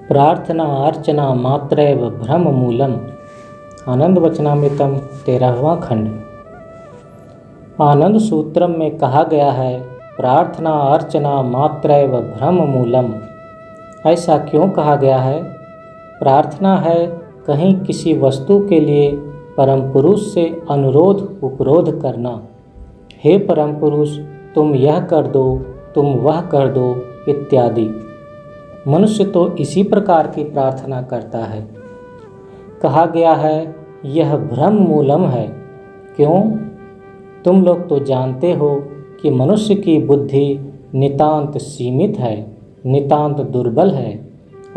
प्रार्थना अर्चना मात्रैव ब्रह्म मूलम। आनंद वचनामृतम 13वां खंड। आनंद सूत्रम में कहा गया है, प्रार्थना अर्चना मात्रैव ब्रह्म मूलम। ऐसा क्यों कहा गया है? प्रार्थना है कहीं किसी वस्तु के लिए परम पुरुष से अनुरोध उपरोध करना। हे परम पुरुष, तुम यह कर दो, तुम वह कर दो इत्यादि। मनुष्य तो इसी प्रकार की प्रार्थना करता है। कहा गया है यह ब्रह्म मूलम है। क्यों? तुम लोग तो जानते हो कि मनुष्य की बुद्धि नितांत सीमित है, नितांत दुर्बल है,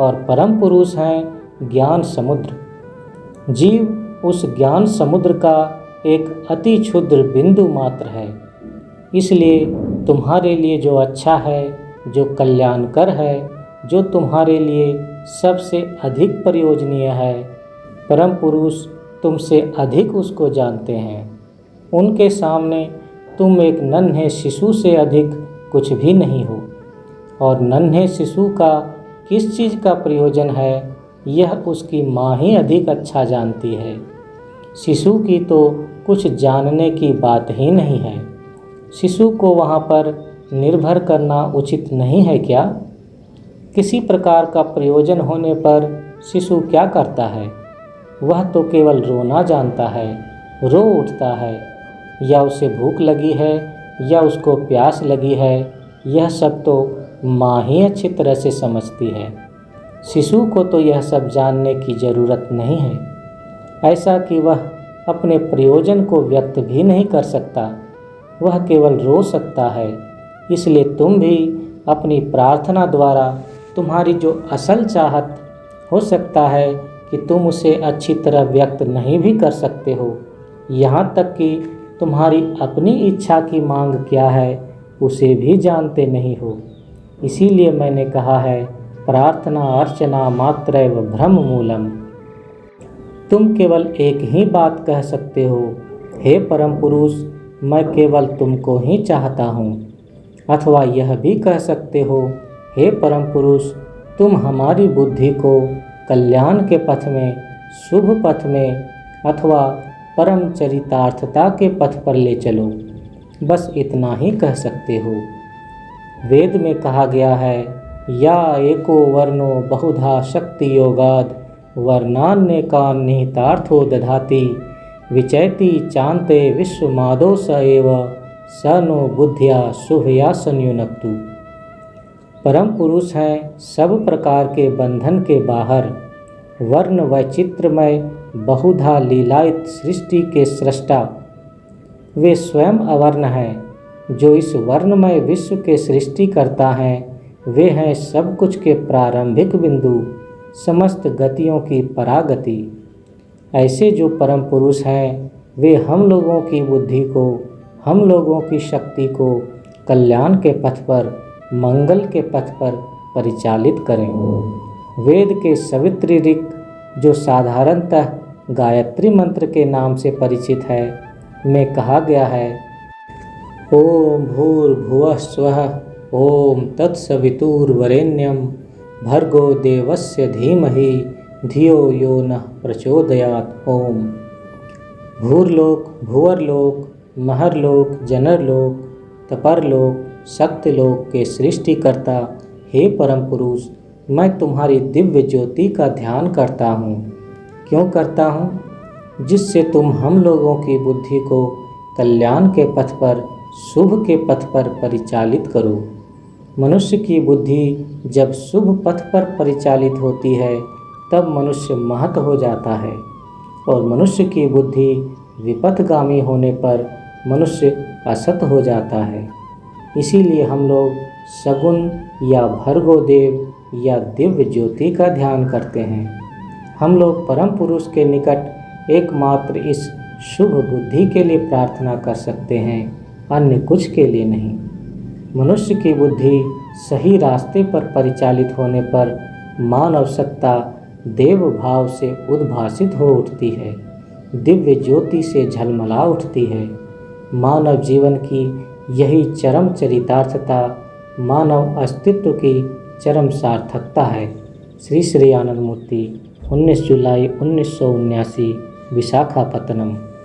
और परम पुरुष हैं ज्ञान समुद्र। जीव उस ज्ञान समुद्र का एक अति क्षुद्र बिंदु मात्र है। इसलिए तुम्हारे लिए जो अच्छा है, जो कल्याणकर है, जो तुम्हारे लिए सबसे अधिक प्रयोजनीय है, परम पुरुष तुमसे अधिक उसको जानते हैं। उनके सामने तुम एक नन्हे शिशु से अधिक कुछ भी नहीं हो। और नन्हे शिशु का किस चीज़ का प्रयोजन है, यह उसकी माँ ही अधिक अच्छा जानती है। शिशु की तो कुछ जानने की बात ही नहीं है। शिशु को वहाँ पर निर्भर करना उचित नहीं है क्या? किसी प्रकार का प्रयोजन होने पर शिशु क्या करता है? वह तो केवल रोना जानता है, रो उठता है। या उसे भूख लगी है या उसको प्यास लगी है, यह सब तो माँ ही अच्छी तरह से समझती है। शिशु को तो यह सब जानने की ज़रूरत नहीं है, ऐसा कि वह अपने प्रयोजन को व्यक्त भी नहीं कर सकता। वह केवल रो सकता है। इसलिए तुम भी अपनी प्रार्थना द्वारा तुम्हारी जो असल चाहत हो सकता है कि तुम उसे अच्छी तरह व्यक्त नहीं भी कर सकते हो, यहाँ तक कि तुम्हारी अपनी इच्छा की मांग क्या है उसे भी जानते नहीं हो। इसीलिए मैंने कहा है, प्रार्थना अर्चना मात्रैव ब्रह्म मूलम। तुम केवल एक ही बात कह सकते हो, हे परम पुरुष, मैं केवल तुमको ही चाहता हूँ। अथवा यह भी कह सकते हो, हे परम पुरुष, तुम हमारी बुद्धि को कल्याण के पथ में, शुभ पथ में अथवा परम चरितार्थता के पथ पर ले चलो। बस इतना ही कह सकते हो। वेद में कहा गया है, या एको वर्णो बहुधा शक्ति योगाद वर्णान्यकान् निहितार्थो दधाति विचैति चान्ते विश्वमादो स एव स नो बुद्धिया शुभया संयुनक्तु। परम पुरुष हैं सब प्रकार के बंधन के बाहर, वर्ण वैचित्रमय बहुधा लीलायित सृष्टि के सृष्टा। वे स्वयं अवर्ण हैं जो इस वर्णमय विश्व के सृष्टि करता हैं। वे हैं सब कुछ के प्रारंभिक बिंदु, समस्त गतियों की परागति। ऐसे जो परम पुरुष हैं, वे हम लोगों की बुद्धि को, हम लोगों की शक्ति को कल्याण के पथ पर, मंगल के पथ पर परिचालित करें। वेद के सवित्री ऋक्, जो साधारणतः गायत्री मंत्र के नाम से परिचित है, में कहा गया है, ओम भूर्भुवः स्वः ओम तत्सवितुर्वरेण्यं भर्गो देवस्य धीमहि धियो यो नः प्रचोदयात्। ओम। भूर्लोक, भुवरलोक, महरलोक, जनरलोक, तपरलोक, सत्यलोक के सृष्टिकर्ता, हे परम पुरुष, मैं तुम्हारी दिव्य ज्योति का ध्यान करता हूँ। क्यों करता हूँ? जिससे तुम हम लोगों की बुद्धि को कल्याण के पथ पर, शुभ के पथ पर परिचालित करो। मनुष्य की बुद्धि जब शुभ पथ पर परिचालित होती है, तब मनुष्य महत हो जाता है, और मनुष्य की बुद्धि विपथगामी होने पर मनुष्य असत हो जाता है। इसीलिए हम लोग सगुण या भर्गोदेव या दिव्य ज्योति का ध्यान करते हैं। हम लोग परम पुरुष के निकट एकमात्र इस शुभ बुद्धि के लिए प्रार्थना कर सकते हैं, अन्य कुछ के लिए नहीं। मनुष्य की बुद्धि सही रास्ते पर परिचालित होने पर मानव सत्ता देव भाव से उद्भासित हो उठती है, दिव्य ज्योति से झलमला उठती है। मानव जीवन की यही चरम चरितार्थता मानव अस्तित्व की चरम सार्थकता है। श्री श्री आनंद मूर्ति, 19 जुलाई 1979, विशाखापत्तनम।